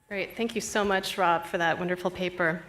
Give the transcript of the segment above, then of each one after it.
Great, thank you so much, Rob, for that wonderful paper.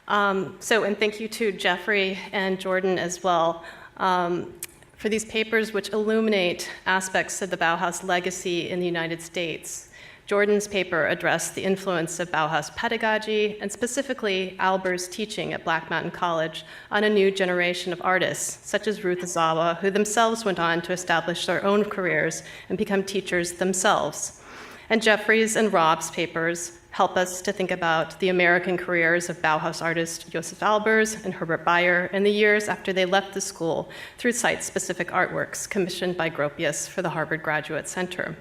And thank you to Jeffrey and Jordan as well for these papers which illuminate aspects of the Bauhaus legacy in the United States. Jordan's paper addressed the influence of Bauhaus pedagogy and specifically Albers' teaching at Black Mountain College on a new generation of artists, such as Ruth Asawa, who themselves went on to establish their own careers and become teachers themselves. And Jeffrey's and Rob's papers help us to think about the American careers of Bauhaus artist Josef Albers and Herbert in the years after they left the school through site-specific artworks commissioned by Gropius for the Harvard Graduate Center.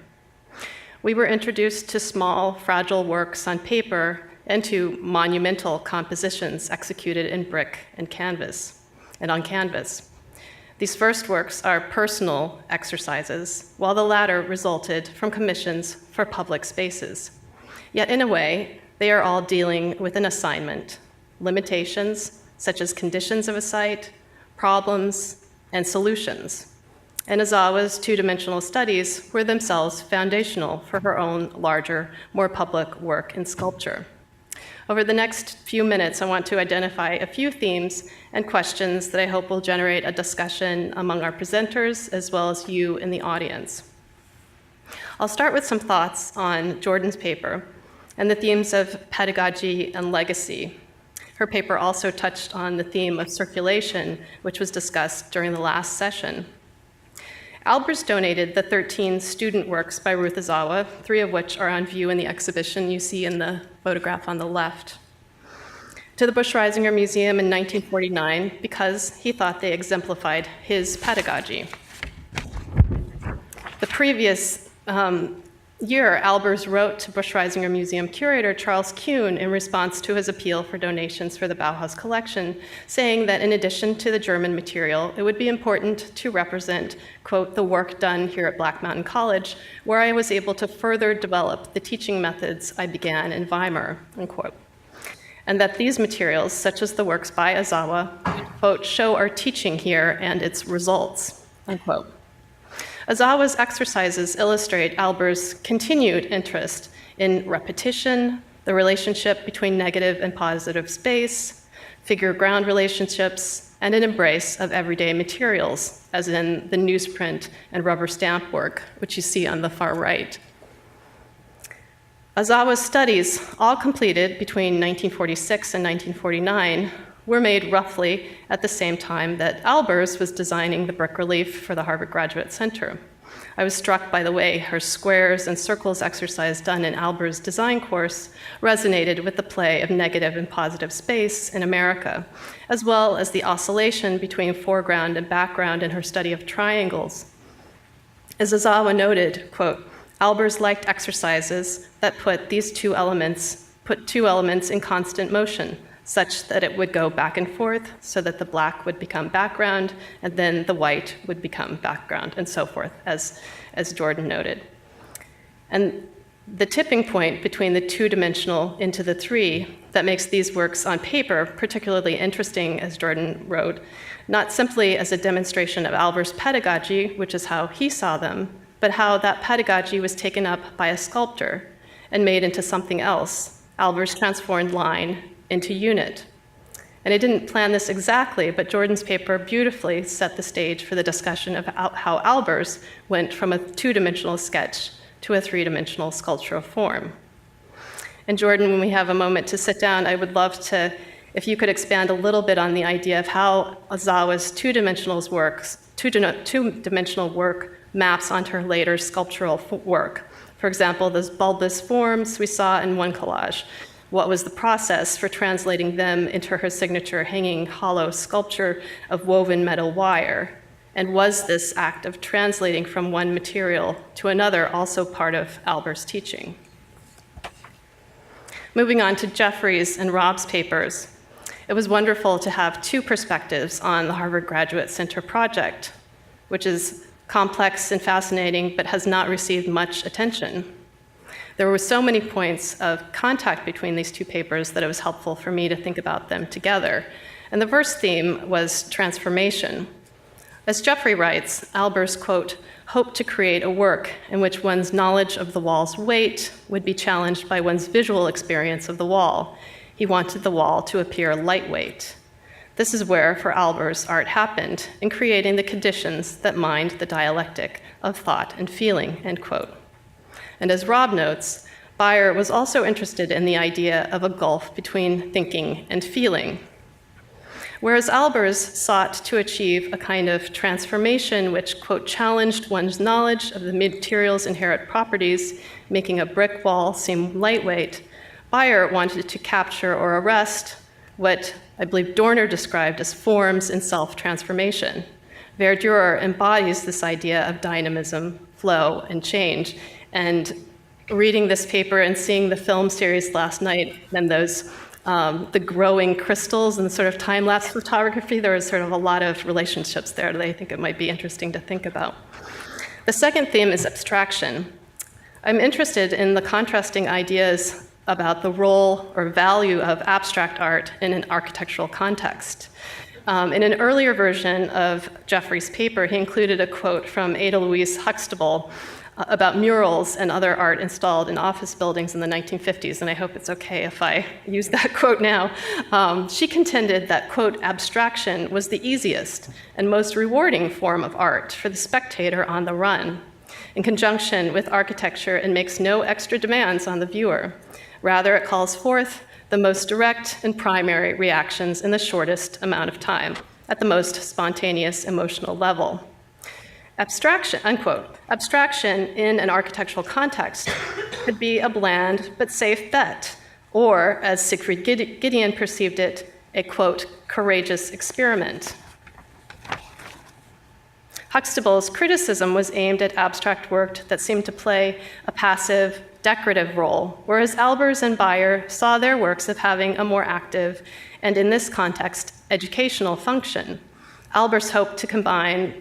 We were introduced to small, fragile works on paper and to monumental compositions executed in brick and canvas, and on canvas. These first works are personal exercises, while the latter resulted from commissions for public spaces. Yet in a way, they are all dealing with an assignment, limitations such as conditions of a site, problems, and solutions. And Asawa's two-dimensional studies were themselves foundational for her own larger, more public work in sculpture. Over the next few minutes, I want to identify a few themes and questions that I hope will generate a discussion among our presenters as well as you in the audience. I'll start with some thoughts on Jordan's paper and the themes of pedagogy and legacy. Her paper also touched on the theme of circulation, which was discussed during the last session. Albers donated the 13 student works by Ruth Asawa, 3 of which are on view in the exhibition you see in the photograph on the left, to the Busch-Reisinger Museum in 1949 because he thought they exemplified his pedagogy. The previous year, Albers wrote to Busch-Reisinger Museum curator Charles Kuhn in response to his appeal for donations for the Bauhaus collection, saying that in addition to the German material, it would be important to represent, quote, the work done here at Black Mountain College, where I was able to further develop the teaching methods I began in Weimar, unquote. And that these materials, such as the works by Asawa, quote, show our teaching here and its results, unquote. Asawa's exercises illustrate Albers' continued interest in repetition, the relationship between negative and positive space, figure-ground relationships, and an embrace of everyday materials, as in the newsprint and rubber stamp work, which you see on the far right. Asawa's studies, all completed between 1946 and 1949, were made roughly at the same time that Albers was designing the brick relief for the Harvard Graduate Center. I was struck by the way her squares and circles exercise done in Albers' design course resonated with the play of negative and positive space in America, as well as the oscillation between foreground and background in her study of triangles. As Asawa noted, quote, Albers liked exercises that put two elements in constant motion, such that it would go back and forth so that the black would become background and then the white would become background and so forth, as Jordan noted. And the tipping point between the two-dimensional into the three that makes these works on paper particularly interesting, as Jordan wrote, not simply as a demonstration of Albers' pedagogy, which is how he saw them, but how that pedagogy was taken up by a sculptor and made into something else, Albers' transformed line into unit. And I didn't plan this exactly, but Jordan's paper beautifully set the stage for the discussion of how Albers went from a two-dimensional sketch to a three-dimensional sculptural form. And Jordan, when we have a moment to sit down, I would love to, if you could expand a little bit on the idea of how Asawa's two-dimensional work maps onto her later sculptural work. For example, those bulbous forms we saw in one collage. What was the process for translating them into her signature hanging hollow sculpture of woven metal wire? And was this act of translating from one material to another also part of Albers' teaching? Moving on to Jeffrey's and Rob's papers, it was wonderful to have two perspectives on the Harvard Graduate Center project, which is complex and fascinating, but has not received much attention. There were so many points of contact between these two papers that it was helpful for me to think about them together. And the first theme was transformation. As Jeffrey writes, Albers, quote, hoped to create a work in which one's knowledge of the wall's weight would be challenged by one's visual experience of the wall. He wanted the wall to appear lightweight. This is where, for Albers, art happened, in creating the conditions that mined the dialectic of thought and feeling, end quote. And as Rob notes, Beyer was also interested in the idea of a gulf between thinking and feeling. Whereas Albers sought to achieve a kind of transformation which, quote, challenged one's knowledge of the material's inherent properties, making a brick wall seem lightweight, Beyer wanted to capture or arrest what I believe Dorner described as forms in self-transformation. Verdure embodies this idea of dynamism, flow, and change. And reading this paper and seeing the film series last night and those the growing crystals and sort of time-lapse photography, there was sort of a lot of relationships there that I think it might be interesting to think about. The second theme is abstraction. I'm interested in the contrasting ideas about the role or value of abstract art in an architectural context. In an earlier version of Jeffrey's paper, he included a quote from Ada Louise Huxtable about murals and other art installed in office buildings in the 1950s, and I hope it's okay if I use that quote now. She contended that, quote, abstraction was the easiest and most rewarding form of art for the spectator on the run. In conjunction with architecture, it makes no extra demands on the viewer. Rather, it calls forth the most direct and primary reactions in the shortest amount of time, at the most spontaneous emotional level. Abstraction, unquote, abstraction in an architectural context could be a bland but safe bet, or, as Siegfried Gideon perceived it, a, quote, courageous experiment. Huxtable's criticism was aimed at abstract work that seemed to play a passive, decorative role, whereas Albers and Beyer saw their works of having a more active, and in this context, educational function. Albers hoped to combine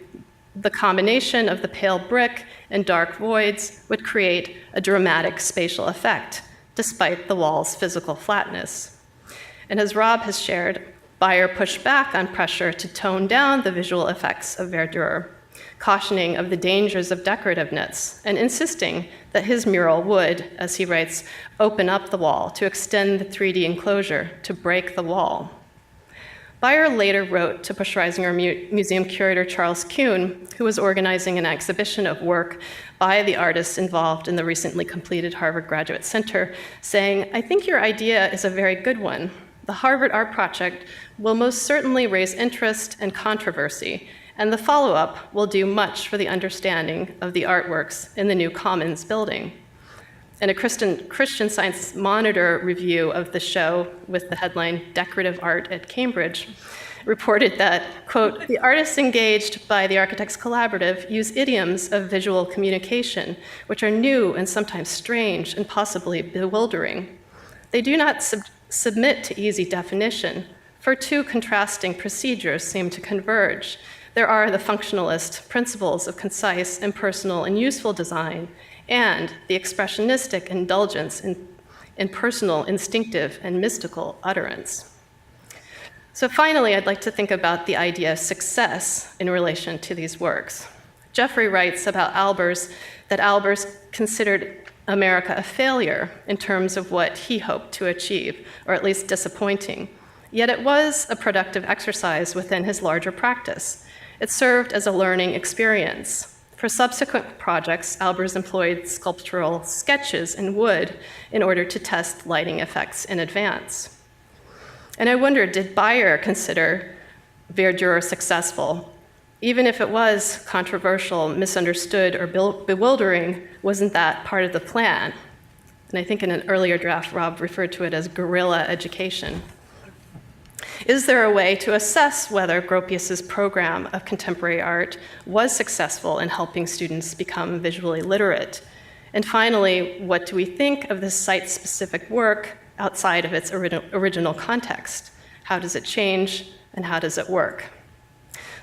the combination of the pale brick and dark voids would create a dramatic spatial effect, despite the wall's physical flatness. And as Rob has shared, Beyer pushed back on pressure to tone down the visual effects of verdure, cautioning of the dangers of decorativeness and insisting that his mural would, as he writes, open up the wall to extend the 3D enclosure, to break the wall. Beyer later wrote to Busch-Reisinger Museum curator Charles Kuhn, who was organizing an exhibition of work by the artists involved in the recently completed Harvard Graduate Center, saying, I think your idea is a very good one. The Harvard Art Project will most certainly raise interest and controversy, and the follow-up will do much for the understanding of the artworks in the new Commons building. In a Christian Science Monitor review of the show with the headline Decorative Art at Cambridge, reported that, quote, the artists engaged by the Architects Collaborative use idioms of visual communication, which are new and sometimes strange and possibly bewildering. They do not submit to easy definition, for two contrasting procedures seem to converge. There are the functionalist principles of concise, impersonal, and useful design, and the expressionistic indulgence in personal, instinctive, and mystical utterance. So finally, I'd like to think about the idea of success in relation to these works. Jeffrey writes about Albers that Albers considered America a failure in terms of what he hoped to achieve, or at least disappointing. Yet it was a productive exercise within his larger practice. It served as a learning experience. For subsequent projects, Albers employed sculptural sketches in wood in order to test lighting effects in advance. And I wondered, did Beyer consider verdure successful? Even if it was controversial, misunderstood, or bewildering, wasn't that part of the plan? And I think in an earlier draft, Rob referred to it as guerrilla education. Is there a way to assess whether Gropius's program of contemporary art was successful in helping students become visually literate? And finally, what do we think of this site-specific work outside of its original context? How does it change, and how does it work?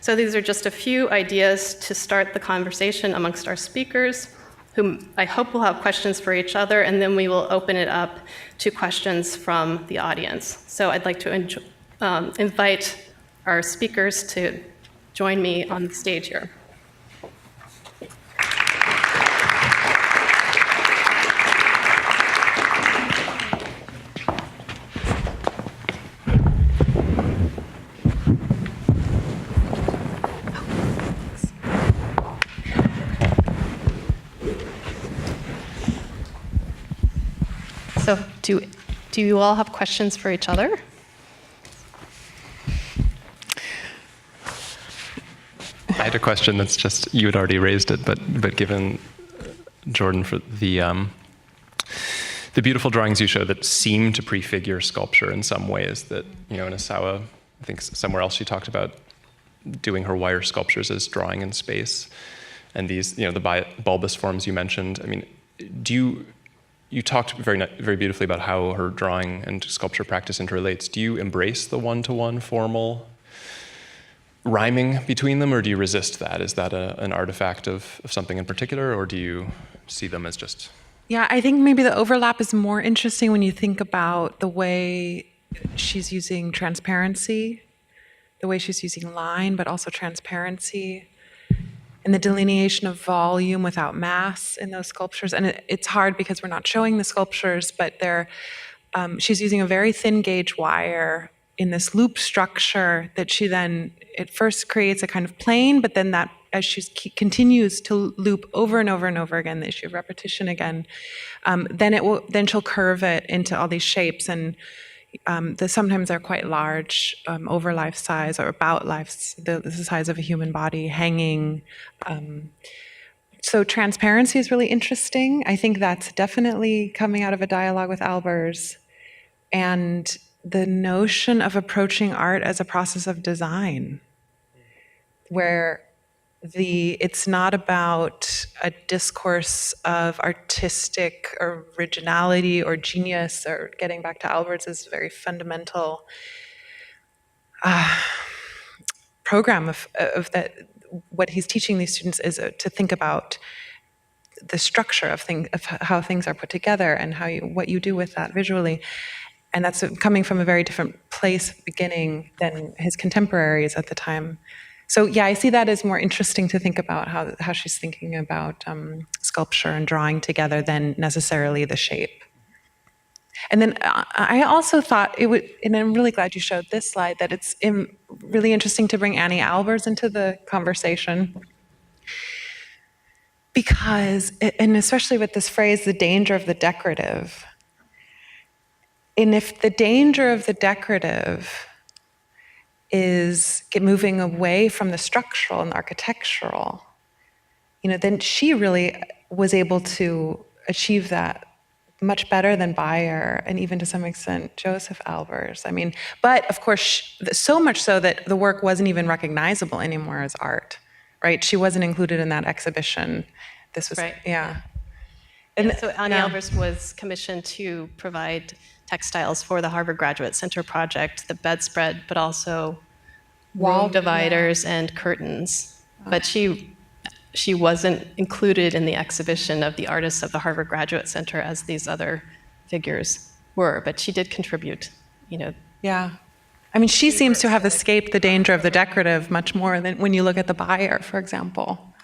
So these are just a few ideas to start the conversation amongst our speakers, whom I hope will have questions for each other, and then we will open it up to questions from the audience. So I'd like to invite our speakers to join me on the stage here. So do you all have questions for each other? I had a question that's just, you had already raised it, but given Jordan for the beautiful drawings you show that seem to prefigure sculpture in some ways, that, in Asawa, I think somewhere else she talked about doing her wire sculptures as drawing in space, and these, the bulbous forms you mentioned. I mean, you talked very beautifully about how her drawing and sculpture practice interrelates. Do you embrace the one-to-one formal rhyming between them, or do you resist that? Is that an artifact of something in particular, or do you see them as just... Yeah, I think maybe the overlap is more interesting when you think about the way she's using transparency, the way she's using line, but also transparency, and the delineation of volume without mass in those sculptures. And it's hard because we're not showing the sculptures, but she's using a very thin gauge wire in this loop structure that she then, it first creates a kind of plane, but then that, as she continues to loop over and over and over again, the issue of repetition again, then she'll curve it into all these shapes, and sometimes they're quite large, over life size or about the size of a human body, hanging. So transparency is really interesting. I think that's definitely coming out of a dialogue with Albers, and the notion of approaching art as a process of design, where it's not about a discourse of artistic originality or genius, or getting back to Albers' very fundamental program of that. What he's teaching these students is to think about the structure of how things are put together, and what you do with that visually. And that's coming from a very different place beginning than his contemporaries at the time. So yeah, I see that as more interesting to think about how she's thinking about sculpture and drawing together than necessarily the shape. And then I also thought it would, and I'm really glad you showed this slide, that it's really interesting to bring Annie Albers into the conversation. Because, and especially with this phrase, the danger of the decorative. And if the danger of the decorative is moving away from the structural and the architectural, then she really was able to achieve that much better than Bayer, and even to some extent Josef Albers. I mean, but of course, so much so that the work wasn't even recognizable anymore as art, right? She wasn't included in that exhibition. This was, right. Yeah. And so Annie Albers was commissioned to provide textiles for the Harvard Graduate Center project, the bedspread, but also wall dividers and curtains. But she wasn't included in the exhibition of the artists of the Harvard Graduate Center as these other figures were, but she did contribute, Yeah. I mean, she seems to have escaped the danger of the decorative much more than when you look at the Bayer, for example.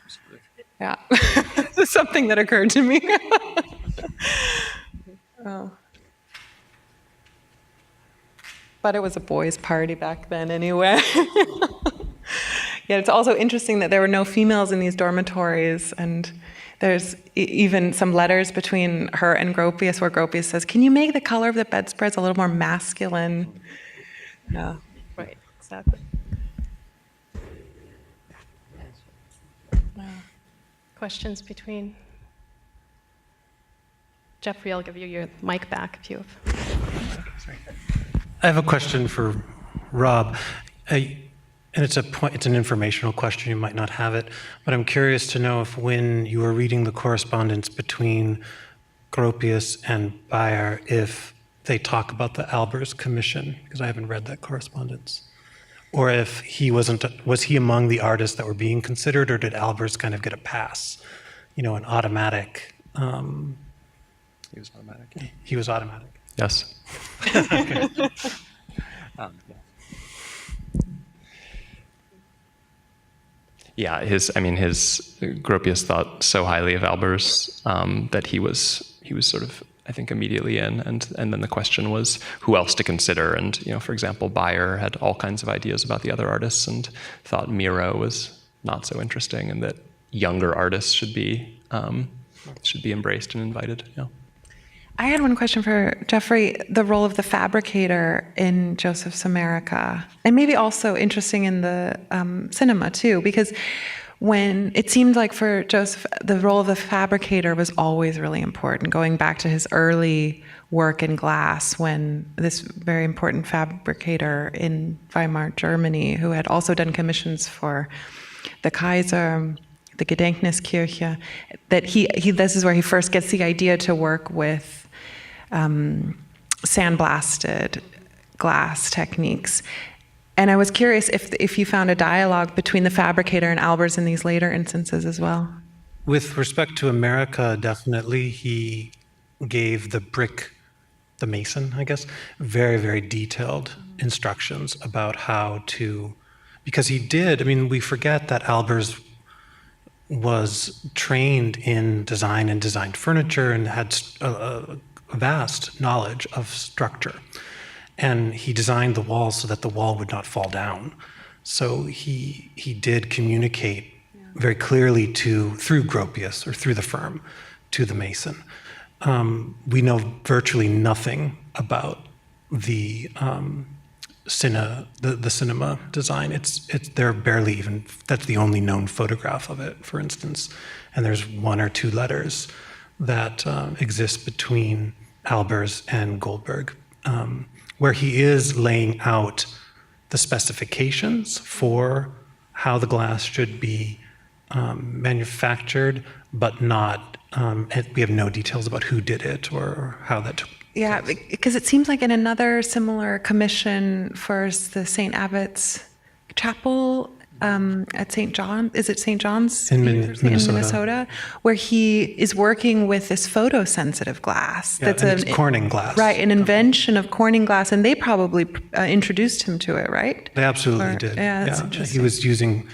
Yeah. This is something that occurred to me. Oh. But it was a boys' party back then anyway. Yeah, it's also interesting that there were no females in these dormitories, and there's even some letters between her and Gropius where Gropius says, "Can you make the color of the bedspreads a little more masculine?" Yeah. Right, exactly. Questions between? Jeffrey, I'll give you your mic back if you have. I have a question for Rob, and it's an informational question. You might not have it, but I'm curious to know if, when you were reading the correspondence between Gropius and Bayer, if they talk about the Albers Commission, because I haven't read that correspondence, or if was he among the artists that were being considered, or did Albers kind of get a pass, an automatic? He was automatic. He was automatic. Yes. Okay. Yeah. Yeah, his Gropius thought so highly of Albers that he was sort of, I think, immediately in, and then the question was who else to consider. And for example, Bayer had all kinds of ideas about the other artists and thought Miro was not so interesting, and that younger artists should be embraced and invited. Yeah. I had one question for Jeffrey, the role of the fabricator in Joseph's America, and maybe also interesting in the cinema too, because when it seemed like for Joseph, the role of the fabricator was always really important, going back to his early work in glass, when this very important fabricator in Weimar, Germany, who had also done commissions for the Kaiser, the Gedenkniskirche, that he this is where he first gets the idea to work with sandblasted glass techniques. And I was curious if you found a dialogue between the fabricator and Albers in these later instances as well. With respect to America, definitely, he gave the mason, I guess, very, very detailed instructions about how to, because he did, we forget that Albers was trained in design and designed furniture and had a vast knowledge of structure. And he designed the wall so that the wall would not fall down. So he did communicate very clearly through Gropius, or through the firm, to the mason. We know virtually nothing about the cinema design. They're barely even, that's the only known photograph of it, for instance. And there's one or two letters that exist between Albers and Goldberg, where he is laying out the specifications for how the glass should be manufactured, but not, we have no details about who did it or how that took place. Yeah, because it seems like in another similar commission for the St. Abbott's Chapel at St. John, is it St. John's? In Minnesota, where he is working with this photosensitive glass. Yeah, it's Corning glass. Right, an invention of Corning glass, and they probably introduced him to it, right? They absolutely did. Yeah, that's interesting. He was using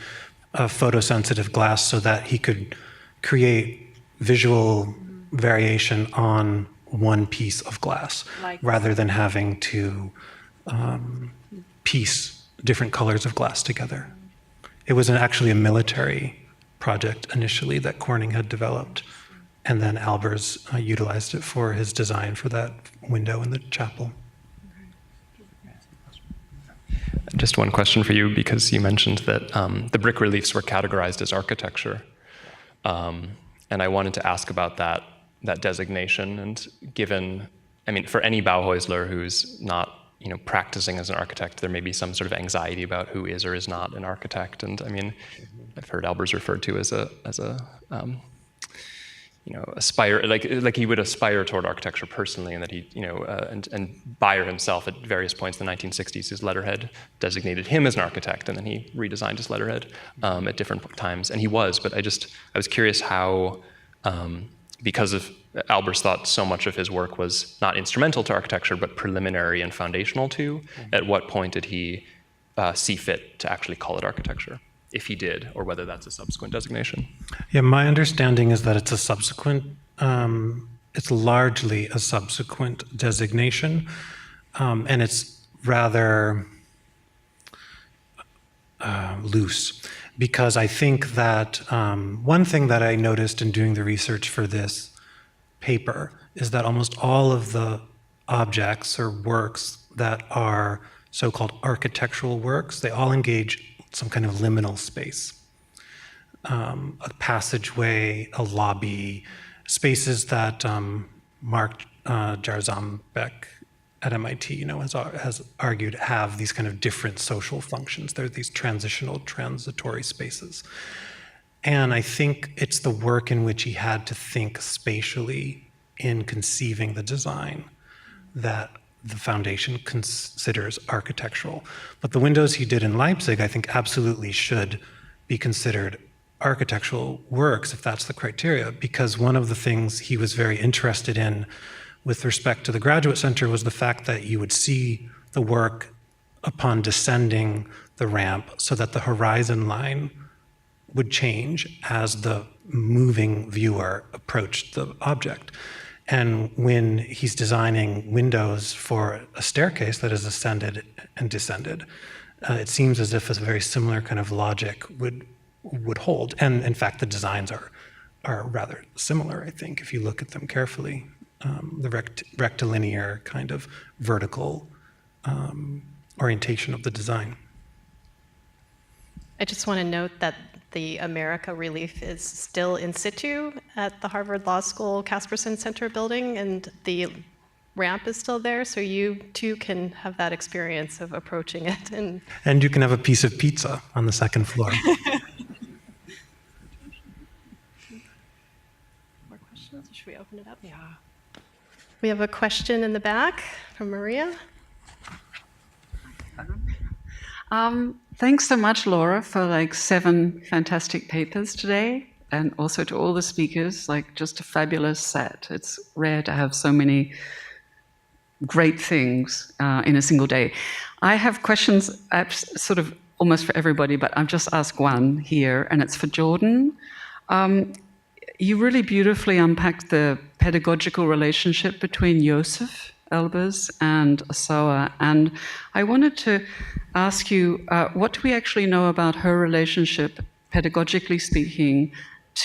photosensitive glass so that he could create visual variation on one piece of glass, rather than having to piece different colors of glass together. It was actually a military project initially that Corning had developed, and then Albers utilized it for his design for that window in the chapel. Just one question for you, because you mentioned that the brick reliefs were categorized as architecture. And I wanted to ask about that designation, and given, for any Bauhäusler who's not practicing as an architect, there may be some sort of anxiety about who is or is not an architect. And I've heard Albers referred to as a aspire, like he would aspire toward architecture personally, and that he, and Bayer himself at various points in the 1960s, his letterhead designated him as an architect, and then he redesigned his letterhead at different times. And he was, but I was curious how, because of Albers thought so much of his work was not instrumental to architecture, but preliminary and foundational to, at what point did he see fit to actually call it architecture? If he did, or whether that's a subsequent designation. Yeah, my understanding is that it's a subsequent, it's largely a subsequent designation, and it's rather loose, because I think that one thing that I noticed in doing the research for this paper is that almost all of the objects or works that are so-called architectural works, they all engage some kind of liminal space. A passageway, a lobby, spaces that Mark Jarzembek at MIT, has argued have these kind of different social functions. They're these transitory spaces. And I think it's the work in which he had to think spatially in conceiving the design that the foundation considers architectural. But the windows he did in Leipzig, I think, absolutely should be considered architectural works, if that's the criteria, because one of the things he was very interested in with respect to the Graduate Center was the fact that you would see the work upon descending the ramp so that the horizon line would change as the moving viewer approached the object. And when he's designing windows for a staircase that is ascended and descended, it seems as if a very similar kind of logic would hold. And in fact, the designs are rather similar, I think, if you look at them carefully. The rectilinear kind of vertical orientation of the design. I just want to note that the America relief is still in situ at the Harvard Law School Casperson Center building, and the ramp is still there, so you too can have that experience of approaching it. And you can have a piece of pizza on the second floor. More questions? Should we open it up? Yeah. We have a question in the back from Maria. Thanks so much, Laura, for 7 fantastic papers today, and also to all the speakers, just a fabulous set. It's rare to have so many great things in a single day. I have questions sort of almost for everybody, but I'll just ask one here, and it's for Jordan. You really beautifully unpacked the pedagogical relationship between Josef Albers and Sawa, and I wanted to ask you, what do we actually know about her relationship, pedagogically speaking,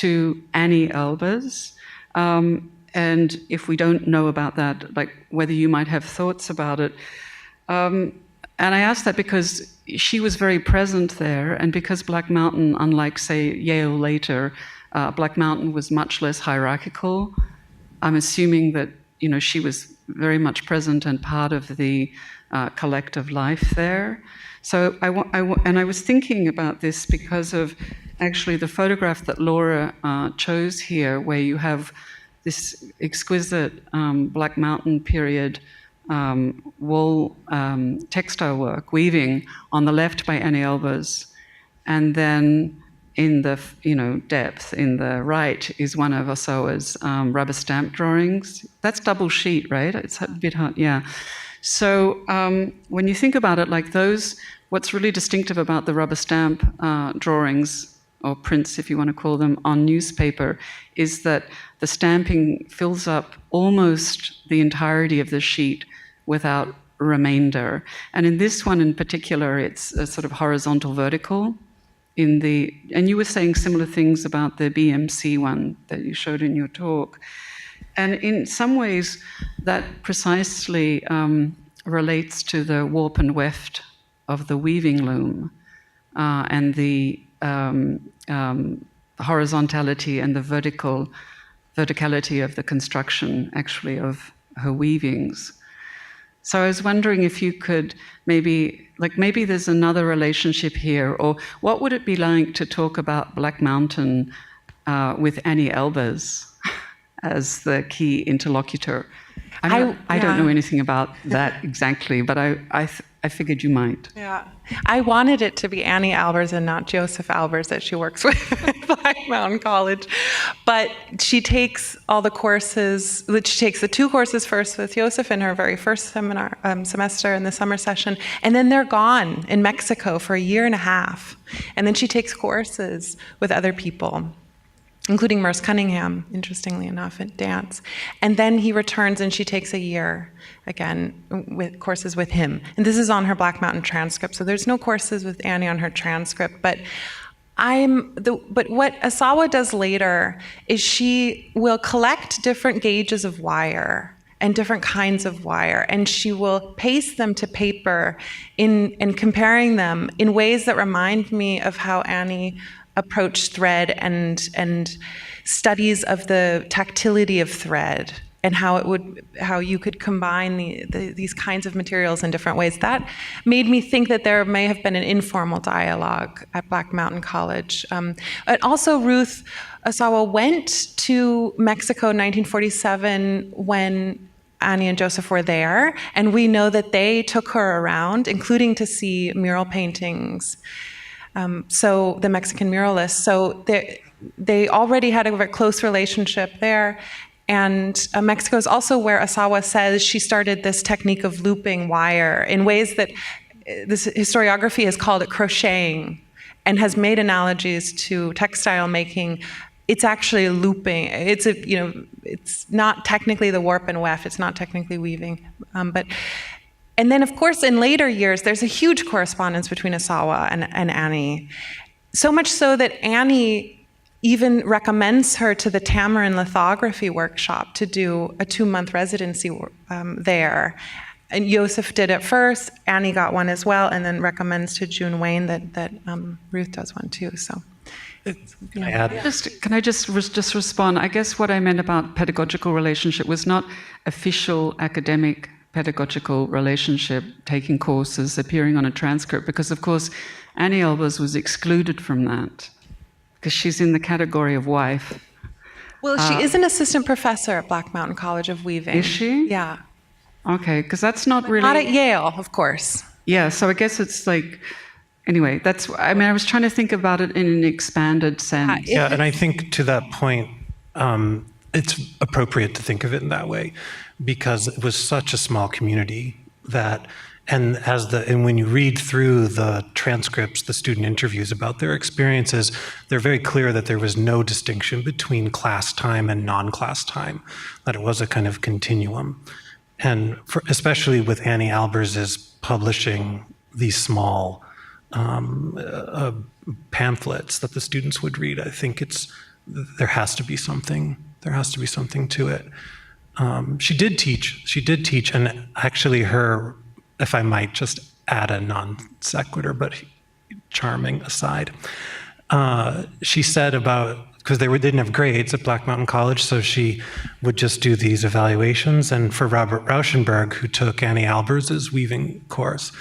to Annie Albers? And if we don't know about that, whether you might have thoughts about it. And I ask that because she was very present there, and because Black Mountain, unlike, say, Yale later, Black Mountain was much less hierarchical. I'm assuming that she was very much present and part of the collective life there. So I was thinking about this because of actually the photograph that Laura chose here, where you have this exquisite Black Mountain period wool textile work, weaving on the left by Annie Albers, and then in the depth in the right is one of Asawa's rubber stamp drawings. That's double sheet, right? It's a bit hard, yeah. So when you think about it like those, what's really distinctive about the rubber stamp drawings, or prints if you want to call them, on newspaper, is that the stamping fills up almost the entirety of the sheet without remainder. And in this one in particular, it's a sort of horizontal vertical. And you were saying similar things about the BMC one that you showed in your talk. And in some ways, that precisely relates to the warp and weft of the weaving loom and the horizontality and the verticality of the construction, actually, of her weavings. So I was wondering if you could maybe there's another relationship here, or what would it be like to talk about Black Mountain with Annie Albers as the key interlocutor? I don't know anything about that exactly, but I figured you might. Yeah, I wanted it to be Annie Albers and not Josef Albers that she works with at Black Mountain College. But she takes all the courses, she takes the 2 courses first with Josef in her very first semester in the summer session, and then they're gone in Mexico for 1.5 years. And then she takes courses with other people, including Merce Cunningham, interestingly enough, at dance. And then he returns and she takes 1 year, again, with courses with him. And this is on her Black Mountain transcript, so there's no courses with Annie on her transcript. But what Asawa does later is she will collect different gauges of wire and different kinds of wire, and she will paste them to paper in comparing them in ways that remind me of how Annie approached thread and studies of the tactility of thread and how you could combine these kinds of materials in different ways. That made me think that there may have been an informal dialogue at Black Mountain College. And also Ruth Asawa went to Mexico in 1947 when Annie and Josef were there, and we know that they took her around, including to see mural paintings. So the Mexican muralists. So they already had a very close relationship there. And Mexico is also where Asawa says she started this technique of looping wire in ways that this historiography has called it crocheting. and has made analogies to textile making. It's actually looping. It's not technically the warp and weft. It's not technically weaving, and then of course in later years there's a huge correspondence between Asawa and Annie, so much so that Annie even recommends her to the Tamarin lithography workshop to do a 2-month residency there. And Josef did it first, Annie got one as well, and then recommends to June Wayne that Ruth does one too. So, Can I add? Can I just respond? I guess what I meant about pedagogical relationship was not official academic pedagogical relationship, taking courses, appearing on a transcript, because of course Annie Albers was excluded from that, because she's in the category of wife. well, she is an assistant professor at Black Mountain College of Weaving. Is she? Yeah. Okay, because that's not really... Not at Yale, of course. Yeah, so I guess it's like... Anyway, I was trying to think about it in an expanded sense. Yeah, and I think to that point, it's appropriate to think of it in that way, because it was such a small community that, and when you read through the transcripts, the student interviews about their experiences, they're very clear that there was no distinction between class time and non-class time, that it was a kind of continuum. And especially with Annie Albers' publishing these small pamphlets that the students would read, I think there has to be something to it. She did teach, and actually if I might just add a non sequitur, but charming aside, she said because they didn't have grades at Black Mountain College, so she would just do these evaluations. And for Robert Rauschenberg, who took Annie Albers' weaving course,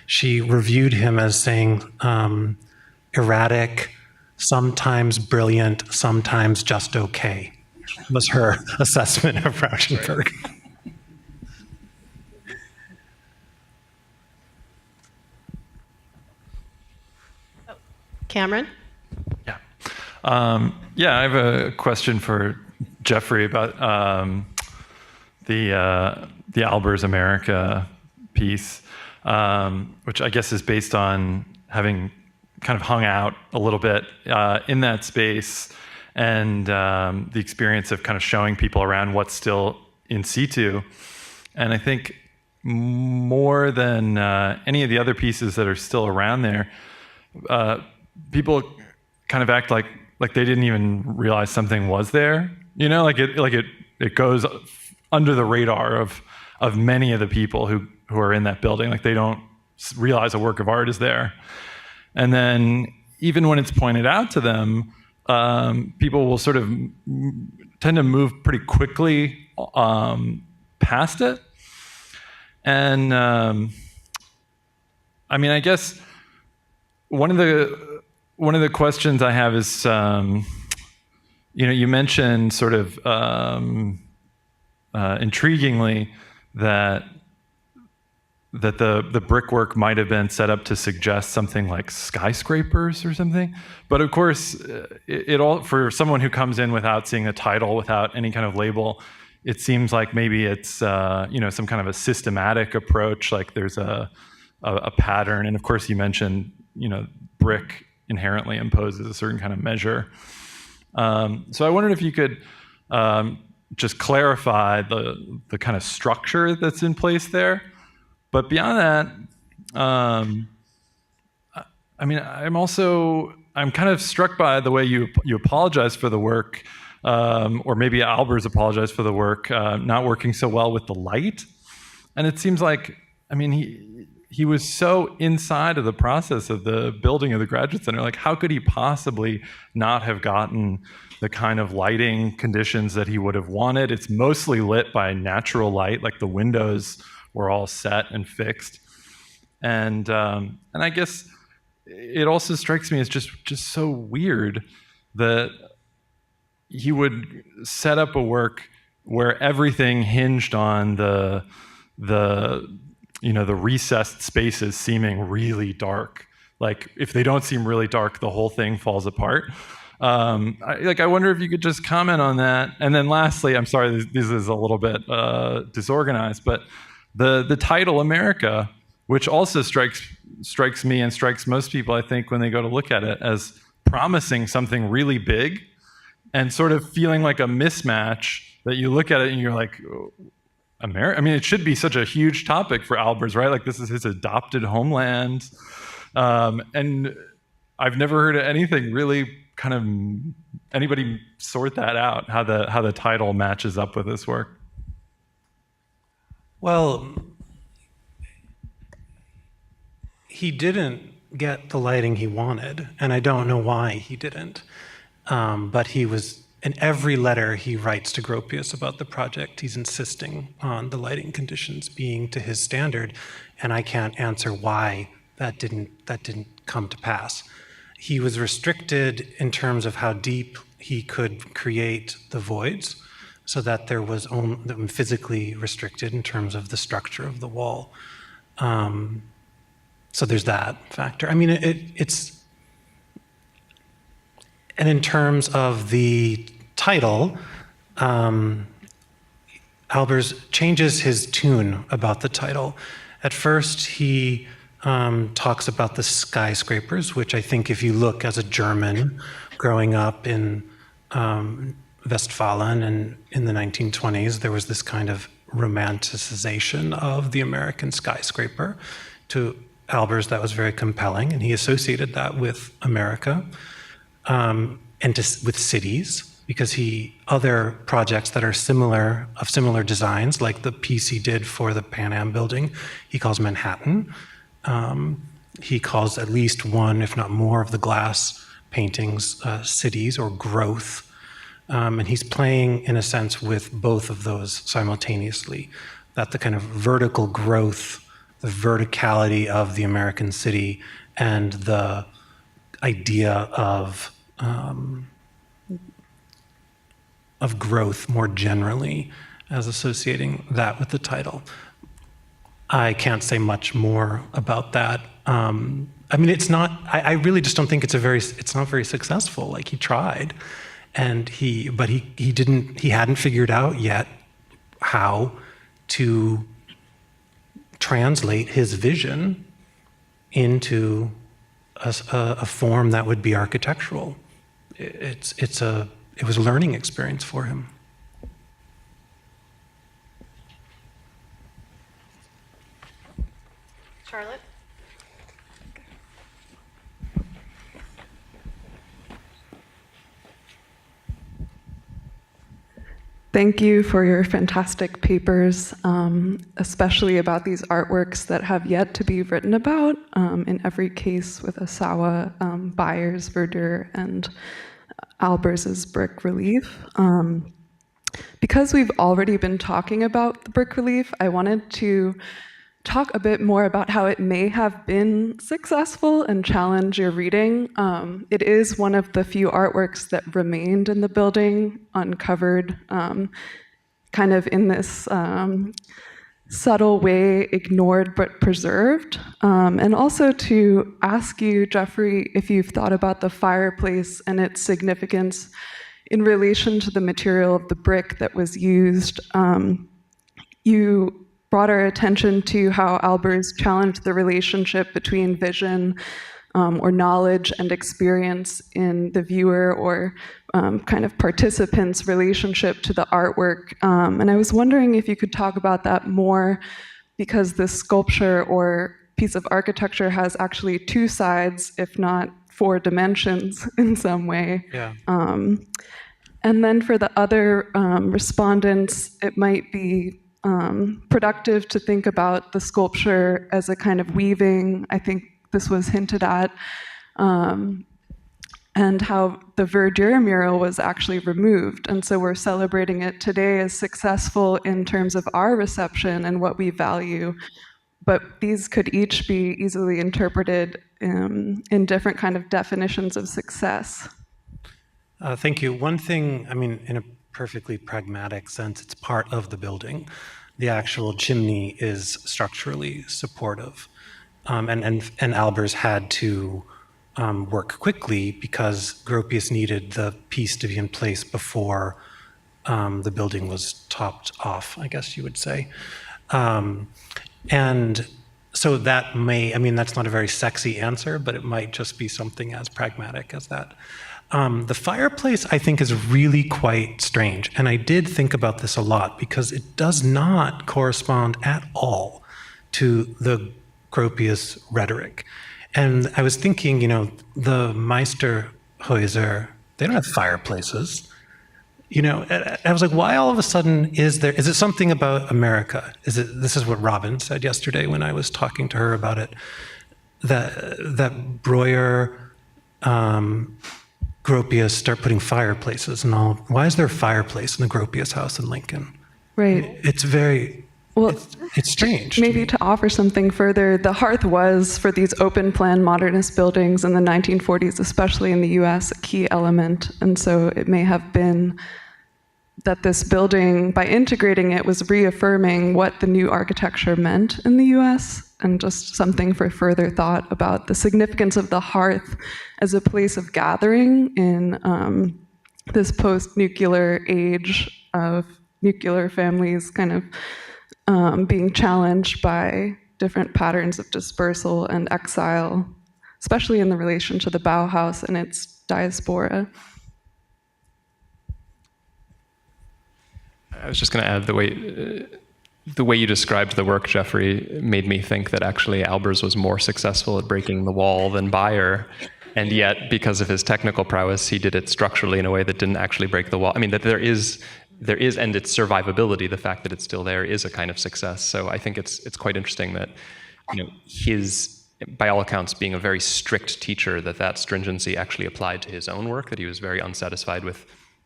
she reviewed him as saying erratic, sometimes brilliant, sometimes just okay, was her assessment of Rauschenberg. Cameron? Yeah. I have a question for Jeffrey about the Albers America piece, which I guess is based on having kind of hung out a little bit in that space, and the experience of kind of showing people around what's still in situ. And I think more than any of the other pieces that are still around there, people kind of act like they didn't even realize something was there. It goes under the radar of many of the people who are in that building. Like, they don't realize a work of art is there. And then even when it's pointed out to them, people will sort of tend to move pretty quickly past it. And I guess one of the questions I have is, you mentioned sort of intriguingly that the brickwork might have been set up to suggest something like skyscrapers or something. But of course, it all, for someone who comes in without seeing a title, without any kind of label, it seems like maybe it's some kind of a systematic approach, like there's a pattern. And of course, you mentioned brick inherently imposes a certain kind of measure. So I wondered if you could just clarify the kind of structure that's in place there. But beyond that, I'm kind of struck by the way you apologize for the work, or maybe Albers apologized for the work not working so well with the light. And it seems like, he was so inside of the process of the building of the Graduate Center. Like, how could he possibly not have gotten the kind of lighting conditions that he would have wanted? It's mostly lit by natural light, like the windows were all set and fixed. And I guess it also strikes me as just so weird that he would set up a work where everything hinged on the recessed spaces seeming really dark. Like, if they don't seem really dark, the whole thing falls apart. I wonder if you could just comment on that. And then lastly, I'm sorry, this is a little bit disorganized, but the title America, which also strikes me and strikes most people, I think, when they go to look at it, as promising something really big and sort of feeling like a mismatch that you look at it and you're like, I mean, it should be such a huge topic for Albers, right? Like, this is his adopted homeland. And I've never heard of anything really kind of anybody sort that out, how the title matches up with this work. Well, he didn't get the lighting he wanted, and I don't know why he didn't. But he was, in every letter he writes to Gropius about the project, he's insisting on the lighting conditions being to his standard, and I can't answer why that didn't come to pass. He was restricted in terms of how deep he could create the voids, so that there was only physically restricted in terms of the structure of the wall. So there's that factor. I mean, it's, and in terms of the title, Albers changes his tune about the title. At first, he talks about the skyscrapers, which I think if you look as a German growing up in Westfalen and in the 1920s, there was this kind of romanticization of the American skyscraper. To Albers, that was very compelling, and he associated that with America and with cities, because other projects that are similar designs, like the piece he did for the Pan Am building, he calls Manhattan. He calls at least one, if not more, of the glass paintings cities or growth. And he's playing, in a sense, with both of those simultaneously, that the kind of vertical growth, the verticality of the American city, and the idea of growth more generally, as associating that with the title. I can't say much more about that. I mean, it's not, I really just don't think it's not very successful. Like, he tried, and he hadn't figured out yet how to translate his vision into a form that would be architectural. It was a learning experience for him. Charlotte? Thank you for your fantastic papers, especially about these artworks that have yet to be written about, in every case with Asawa, Byers, Verdure, and Albers' brick relief. Because we've already been talking about the brick relief, I wanted to talk a bit more about how it may have been successful and challenge your reading. It is one of the few artworks that remained in the building, uncovered, kind of in this subtle way, ignored but preserved. And also to ask you, Jeffrey, if you've thought about the fireplace and its significance in relation to the material of the brick that was used. You brought our attention to how Albers challenged the relationship between vision or knowledge and experience in the viewer or kind of participant's relationship to the artwork. And I was wondering if you could talk about that more, because this sculpture or piece of architecture has actually two sides, if not four dimensions in some way. Yeah. And then for the other respondents, it might be productive to think about the sculpture as a kind of weaving, I think this was hinted at, and how the Verdure mural was actually removed. And so we're celebrating it today as successful in terms of our reception and what we value. But these could each be easily interpreted in different kind of definitions of success. Thank you. One thing, I mean, in a perfectly pragmatic sense, it's part of the building. The actual chimney is structurally supportive. And Albers had to work quickly because Gropius needed the piece to be in place before the building was topped off, I guess you would say. And so that may, I mean, that's not a very sexy answer, but it might just be something as pragmatic as that. The fireplace, I think, is really quite strange. And I did think about this a lot because it does not correspond at all to the Gropius rhetoric. And I was thinking, you know, the Meisterhäuser, they don't have fireplaces. You know, I was like, why all of a sudden is it something about America? This is what Robin said yesterday when I was talking to her about it, that Breuer, Gropius start putting fireplaces and all. Why is there a fireplace in the Gropius house in Lincoln? Right. It's very, Well, it's strange. maybe to offer something further, the Hearth was, for these open plan modernist buildings in the 1940s, especially in the US, a key element. And so it may have been that this building, by integrating it, was reaffirming what the new architecture meant in the US, and just something for further thought about the significance of the hearth as a place of gathering in this post-nuclear age of nuclear families kind of being challenged by different patterns of dispersal and exile, especially in the relation to the Bauhaus and its diaspora. I was just going to add the way you described the work, Jeffrey, made me think that actually Albers was more successful at breaking the wall than Bayer, and yet because of his technical prowess, he did it structurally in a way that didn't actually break the wall. I mean, that there is, and its survivability, the fact that it's still there, is a kind of success. So I think it's quite interesting that, you know, his, by all accounts, being a very strict teacher, that stringency actually applied to his own work, that he was very unsatisfied with,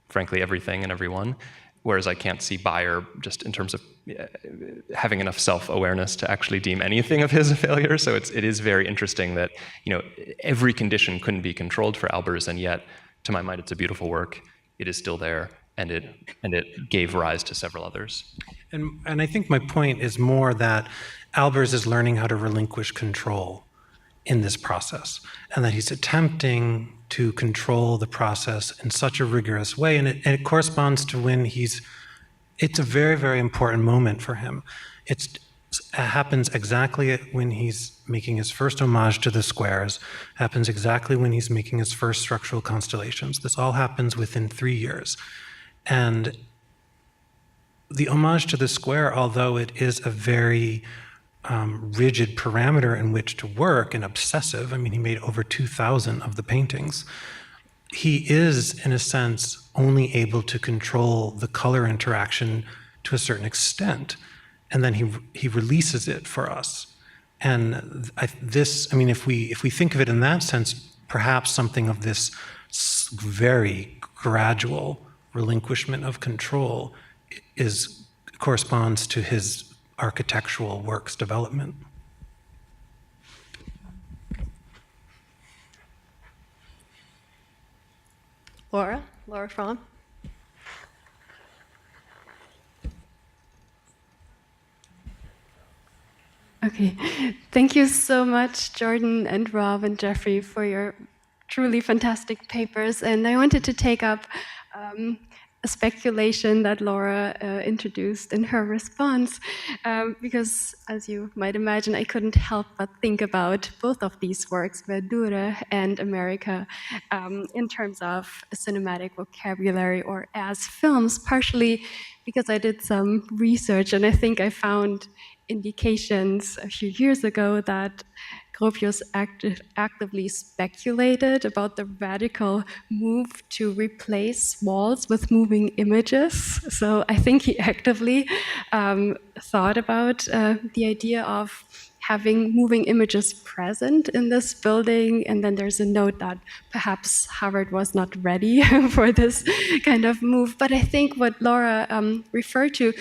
frankly, everything and everyone. Whereas I can't see Bayer, just in terms of having enough self-awareness to actually deem anything of his a failure. So it is very interesting that, you know, every condition couldn't be controlled for Albers, and yet, to my mind, it's a beautiful work. It is still there, and it gave rise to several others. And I think my point is more that Albers is learning how to relinquish control in this process, and that he's attempting to control the process in such a rigorous way. And it corresponds to when it's a very, very important moment for him. It happens exactly when he's making his first homage to the squares, happens exactly when he's making his first structural constellations. This all happens within 3 years. And the homage to the square, although it is a very rigid parameter in which to work and obsessive. I mean, he made over 2,000 of the paintings. He is, in a sense, only able to control the color interaction to a certain extent, and then he releases it for us. And if we think of it in that sense, perhaps something of this very gradual relinquishment of control corresponds to his architectural works development. Laura Fromm. Okay, thank you so much, Jordan and Rob and Jeffrey, for your truly fantastic papers. And I wanted to take up a speculation that Laura introduced in her response, because, as you might imagine, I couldn't help but think about both of these works, Verdure and America, in terms of a cinematic vocabulary or as films, partially because I did some research and I think I found indications a few years ago that Gropius actively speculated about the radical move to replace walls with moving images. So I think he actively thought about the idea of having moving images present in this building. And then there's a note that perhaps Harvard was not ready for this kind of move. But I think what Laura referred to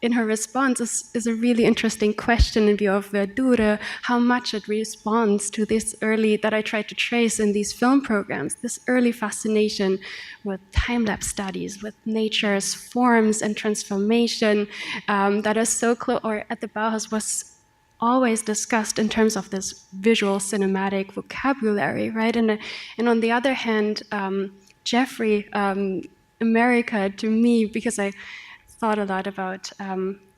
in her response is a really interesting question in view of Verdure, how much it responds to this early, that I tried to trace in these film programs, this early fascination with time-lapse studies, with nature's forms and transformation that is so close, or at the Bauhaus was always discussed in terms of this visual cinematic vocabulary, right? And on the other hand, Jeffrey, America, to me, because I thought a lot about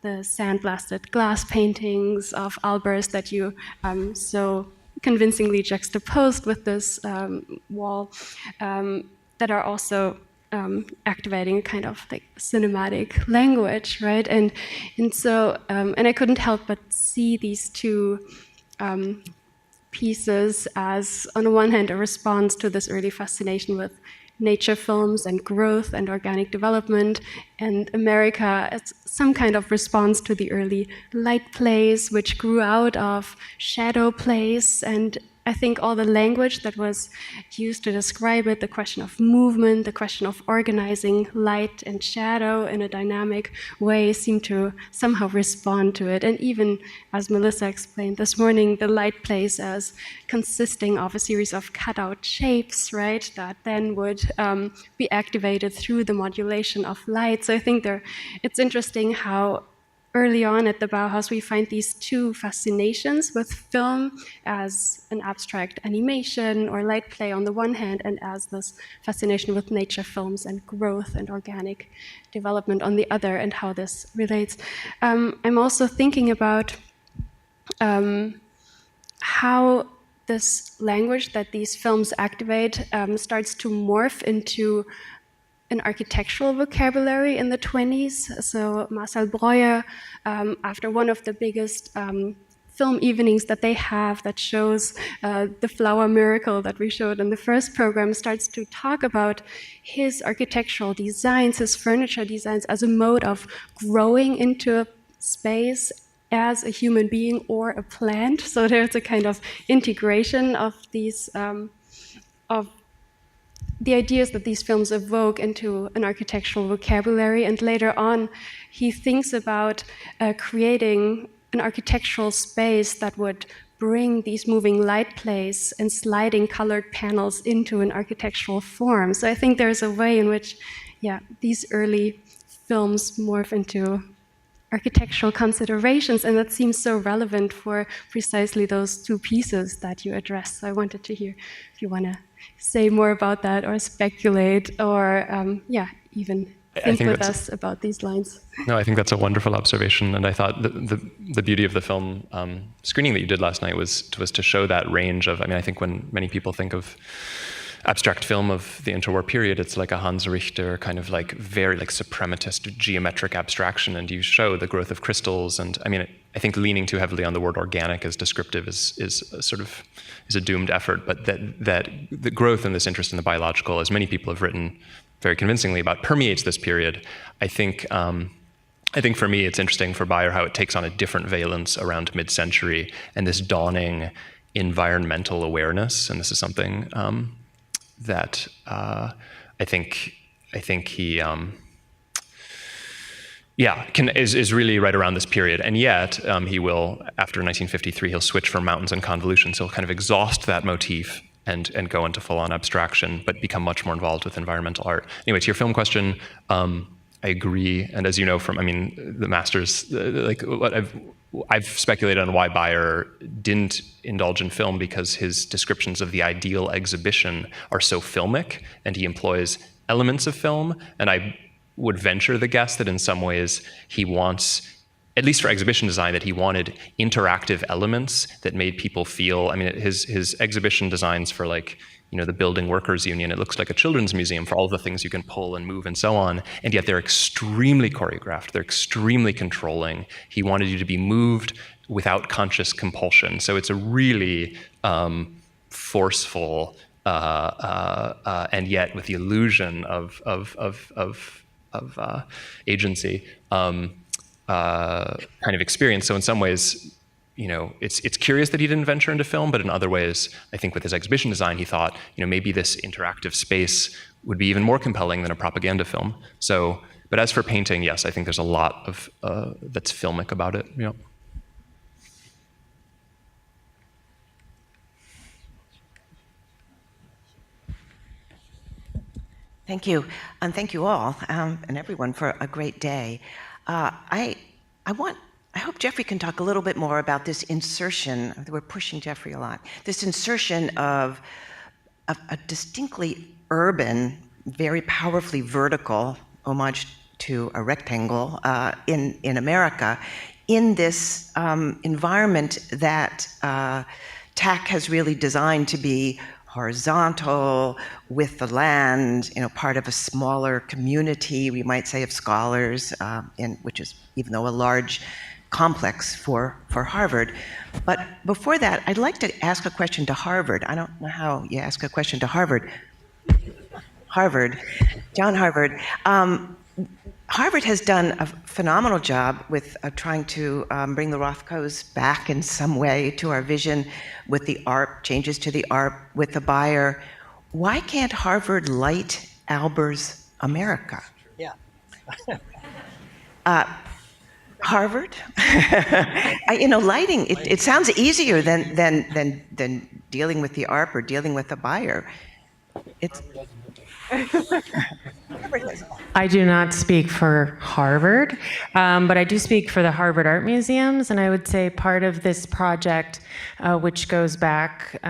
the sandblasted glass paintings of Albers that you so convincingly juxtaposed with this wall, that are also activating a kind of like cinematic language, right? And so I couldn't help but see these two pieces as, on the one hand, a response to this early fascination with nature films and growth and organic development, and America as some kind of response to the early light plays, which grew out of shadow plays. And I think all the language that was used to describe it, the question of movement, the question of organizing light and shadow in a dynamic way, seemed to somehow respond to it. And even, as Melissa explained this morning, the light plays as consisting of a series of cutout shapes, right, that then would be activated through the modulation of light. So I think it's interesting how early on at the Bauhaus, we find these two fascinations with film as an abstract animation or light play on the one hand, and as this fascination with nature films and growth and organic development on the other, and how this relates. I'm also thinking about how this language that these films activate starts to morph into an architectural vocabulary in the 20s. So Marcel Breuer, after one of the biggest film evenings that they have that shows the flower miracle that we showed in the first program, starts to talk about his architectural designs, his furniture designs, as a mode of growing into a space as a human being or a plant. So there's a kind of integration of these, of the ideas that these films evoke into an architectural vocabulary. And later on, he thinks about creating an architectural space that would bring these moving light plays and sliding colored panels into an architectural form. So I think there's a way in which, these early films morph into architectural considerations, and that seems so relevant for precisely those two pieces that you addressed. So I wanted to hear if you want to say more about that, or speculate, or even think with us about these lines. No, I think that's a wonderful observation, and I thought the beauty of the film screening that you did last night was to show that range of. I mean, I think when many people think of abstract film of the interwar period, it's like a Hans Richter kind of like very like suprematist geometric abstraction, and you show the growth of crystals. And I mean, I think leaning too heavily on the word organic as descriptive is a doomed effort. But that the growth and this interest in the biological, as many people have written very convincingly about, permeates this period. I think for me, it's interesting for Bayer how it takes on a different valence around mid-century and this dawning environmental awareness. And this is something that I think he is really right around this period. And yet he will, after 1953, he'll switch from mountains and convolutions. He'll kind of exhaust that motif and go into full-on abstraction, but become much more involved with environmental art. Anyway, to your film question, I agree. And as you know from, the masters, I've speculated on why Bayer didn't indulge in film, because his descriptions of the ideal exhibition are so filmic, and he employs elements of film. And I would venture the guess that in some ways he wants, at least for exhibition design, that he wanted interactive elements that made people feel. His exhibition designs for the Building Workers Union, it looks like a children's museum for all of the things you can pull and move and so on, and yet they're extremely choreographed, they're extremely controlling. He wanted you to be moved without conscious compulsion. So it's a really forceful and yet with the illusion of agency kind of experience. So in some ways, it's curious that he didn't venture into film, but in other ways, I think with his exhibition design, he thought, maybe this interactive space would be even more compelling than a propaganda film. So, but as for painting, yes, I think there's a lot of that's filmic about it. Yeah. Thank you, and thank you all and everyone for a great day. I hope Jeffrey can talk a little bit more about this insertion. We're pushing Jeffrey a lot. This insertion of a distinctly urban, very powerfully vertical homage to a rectangle in America, in this environment that TAC has really designed to be horizontal with the land, part of a smaller community, we might say, of scholars, which is, even though a large complex for Harvard. But before that, I'd like to ask a question to Harvard. I don't know how you ask a question to Harvard. John Harvard. Harvard has done a phenomenal job with trying to bring the Rothkos back in some way to our vision with the art, changes to the art, with the buyer. Why can't Harvard light Albers America? Yeah. Harvard? Lighting, it sounds easier than dealing with the art or dealing with the buyer. It's... I do not speak for Harvard, but I do speak for the Harvard Art Museums, and I would say part of this project, which goes back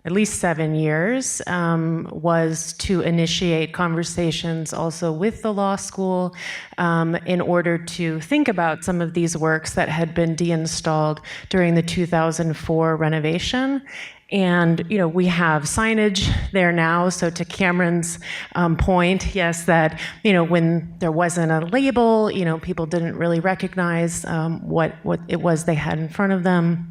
at least 7 years, was to initiate conversations also with the law school in order to think about some of these works that had been deinstalled during the 2004 renovation. And, we have signage there now. So to Cameron's point, yes, that, when there wasn't a label, people didn't really recognize what it was they had in front of them.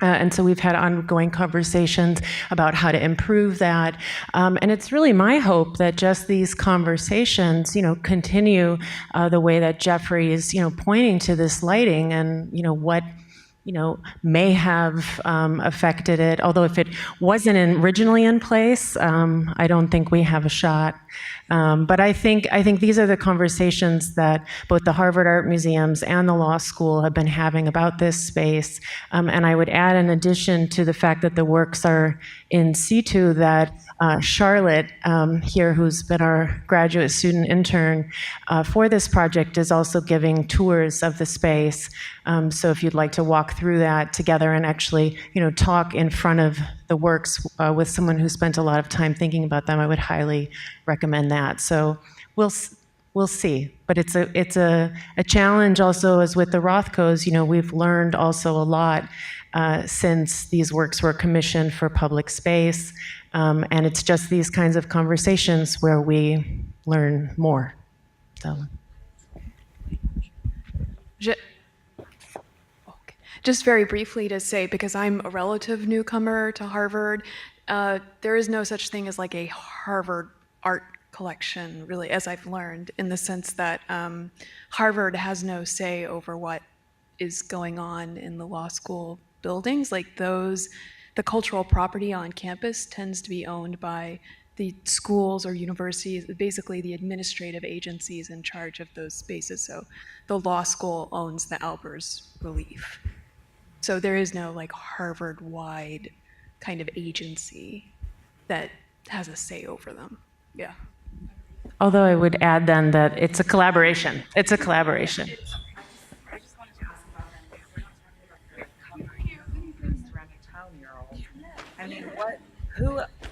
And so we've had ongoing conversations about how to improve that. And it's really my hope that just these conversations, continue the way that Jeffrey is, pointing to this lighting and, what may have affected it. Although if it wasn't originally in place, I don't think we have a shot. But I think these are the conversations that both the Harvard Art Museums and the law school have been having about this space. And I would add, in addition to the fact that the works are in situ, that Charlotte here, who's been our graduate student intern for this project, is also giving tours of the space. So if you'd like to walk through that together and actually, talk in front of the works with someone who spent a lot of time thinking about them, I would highly recommend that. So we'll see. But it's a challenge also, as with the Rothkos. We've learned also a lot since these works were commissioned for public space. And it's just these kinds of conversations where we learn more. So. Just very briefly to say, because I'm a relative newcomer to Harvard, there is no such thing as like a Harvard art collection, really, as I've learned, in the sense that Harvard has no say over what is going on in the law school buildings. Like the cultural property on campus tends to be owned by the schools or universities, basically the administrative agencies in charge of those spaces. So the law school owns the Albers relief. So there is no like Harvard-wide kind of agency that has a say over them. Yeah. Although I would add then that it's a collaboration. It's a collaboration. I mean,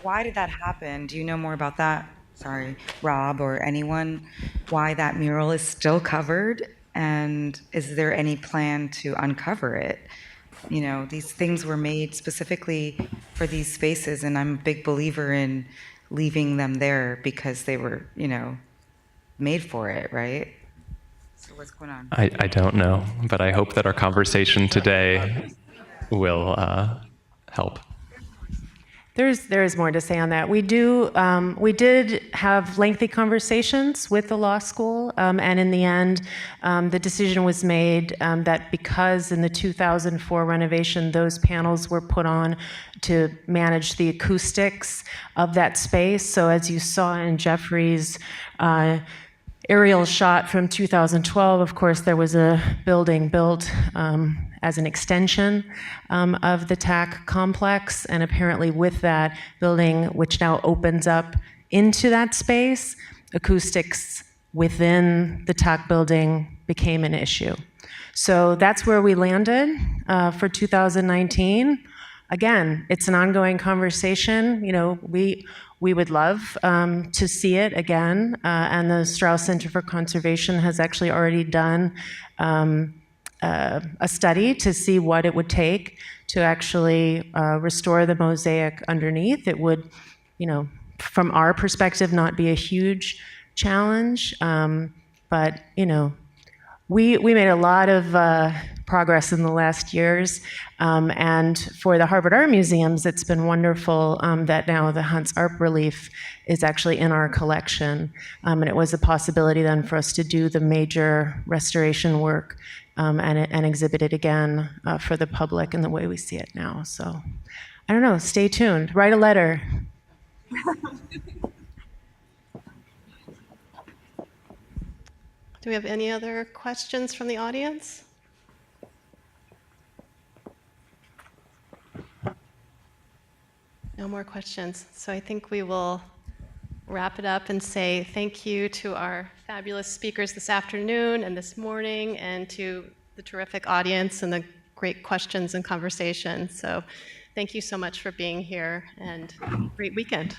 why did that happen? Do you know more about that? Sorry, Rob or anyone, why that mural is still covered? And is there any plan to uncover it? These things were made specifically for these spaces, and I'm a big believer in leaving them there because they were, made for it, right? So what's going on? I don't know, but I hope that our conversation today will help. There is more to say on that. We did have lengthy conversations with the law school, and in the end, the decision was made that because in the 2004 renovation, those panels were put on to manage the acoustics of that space. So as you saw in Jeffrey's aerial shot from 2012, of course, there was a building built as an extension of the TAC complex, and apparently with that building, which now opens up into that space, acoustics within the TAC building became an issue. So that's where we landed for 2019. Again, it's an ongoing conversation. we would love to see it again. And the Strauss Center for Conservation has actually already done a study to see what it would take to actually restore the mosaic underneath. It would, from our perspective, not be a huge challenge, but we made a lot of progress in the last years, and for the Harvard Art Museums, it's been wonderful that now the Hunt's art relief is actually in our collection, and it was a possibility then for us to do the major restoration work and exhibit it again for the public in the way we see it now. So, I don't know, stay tuned, write a letter. Do we have any other questions from the audience? No more questions. So I think we will wrap it up and say thank you to our fabulous speakers this afternoon and this morning, and to the terrific audience and the great questions and conversation. So thank you so much for being here, and great weekend.